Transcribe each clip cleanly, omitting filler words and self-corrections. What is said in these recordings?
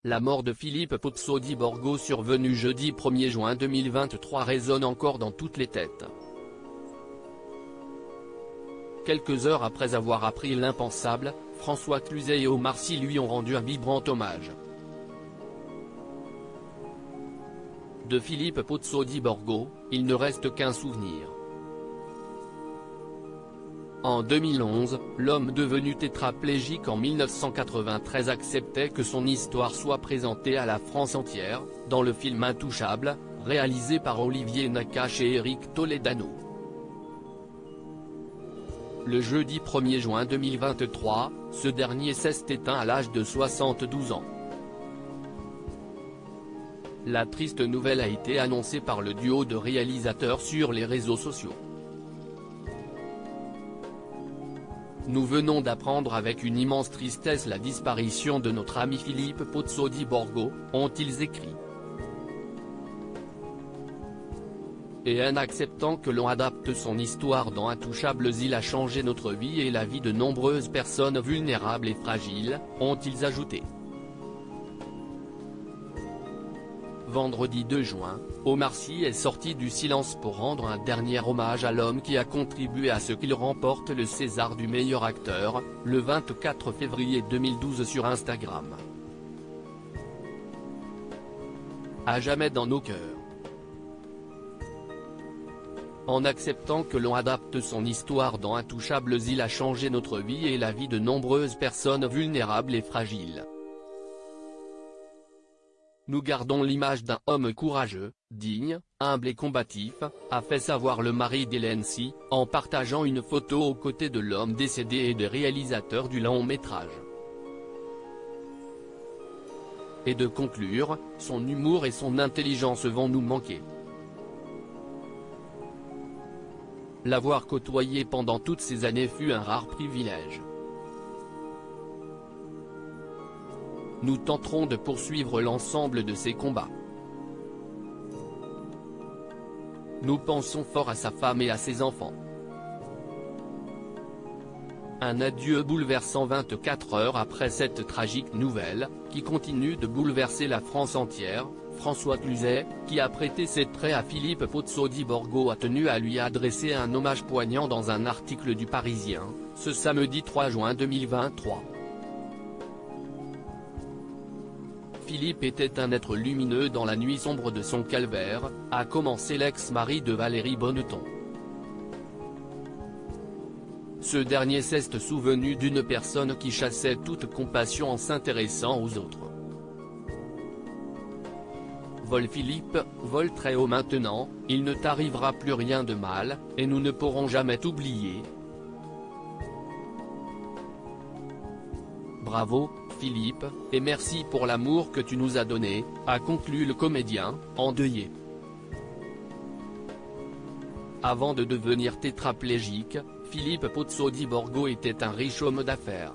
La mort de Philippe Pozzo Borgo survenue jeudi 1er juin 2023 résonne encore dans toutes les têtes. Quelques heures après avoir appris l'impensable, François Cluzet et Omar Sy lui ont rendu un vibrant hommage. De Philippe Pozzo Borgo, il ne reste qu'un souvenir. En 2011, l'homme devenu tétraplégique en 1993 acceptait que son histoire soit présentée à la France entière, dans le film Intouchable, réalisé par Olivier Nakache et Eric Toledano. Le jeudi 1er juin 2023, ce dernier s'est éteint à l'âge de 72 ans. La triste nouvelle a été annoncée par le duo de réalisateurs sur les réseaux sociaux. Nous venons d'apprendre avec une immense tristesse la disparition de notre ami Philippe Pozzo Borgo, ont-ils écrit. Et en acceptant que l'on adapte son histoire dans Intouchables, il a changé notre vie et la vie de nombreuses personnes vulnérables et fragiles, ont-ils ajouté. Vendredi 2 juin, Omar Sy est sorti du silence pour rendre un dernier hommage à l'homme qui a contribué à ce qu'il remporte le César du meilleur acteur, le 24 février 2012 sur Instagram. À jamais dans nos cœurs. En acceptant que l'on adapte son histoire dans Intouchables, il a changé notre vie et la vie de nombreuses personnes vulnérables et fragiles. Nous gardons l'image d'un homme courageux, digne, humble et combatif, a fait savoir le mari d'Hélène Sy, en partageant une photo aux côtés de l'homme décédé et des réalisateurs du long-métrage. Et de conclure, son humour et son intelligence vont nous manquer. L'avoir côtoyé pendant toutes ces années fut un rare privilège. Nous tenterons de poursuivre l'ensemble de ses combats. Nous pensons fort à sa femme et à ses enfants. Un adieu bouleversant 24 heures après cette tragique nouvelle, qui continue de bouleverser la France entière. François Cluzet, qui a prêté ses traits à Philippe Pozzo Borgo, a tenu à lui adresser un hommage poignant dans un article du Parisien, ce samedi 3 juin 2023. Philippe était un être lumineux dans la nuit sombre de son calvaire, a commencé l'ex-mari de Valérie Bonneton. Ce dernier s'est souvenu d'une personne qui chassait toute compassion en s'intéressant aux autres. Vole Philippe, vole très haut maintenant, il ne t'arrivera plus rien de mal, et nous ne pourrons jamais t'oublier. Bravo, Philippe, et merci pour l'amour que tu nous as donné, a conclu le comédien, endeuillé. Avant de devenir tétraplégique, Philippe Pozzo Borgo était un riche homme d'affaires.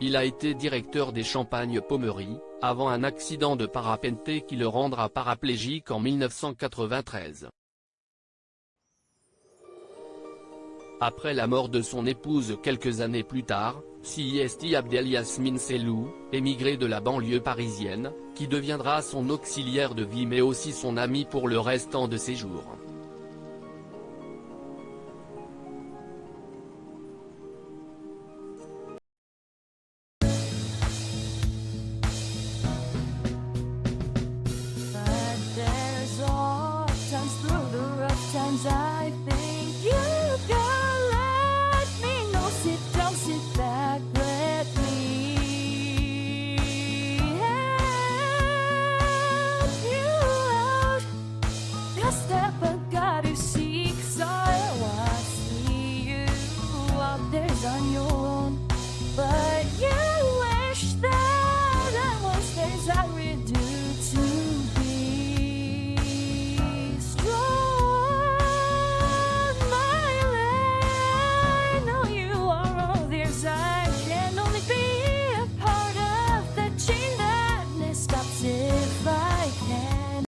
Il a été directeur des Champagnes Pommery, avant un accident de parapente qui le rendra paraplégique en 1993. Après la mort de son épouse quelques années plus tard, Siesti Abdel-Yasmine Selou, émigré de la banlieue parisienne, qui deviendra son auxiliaire de vie mais aussi son ami pour le restant de ses jours.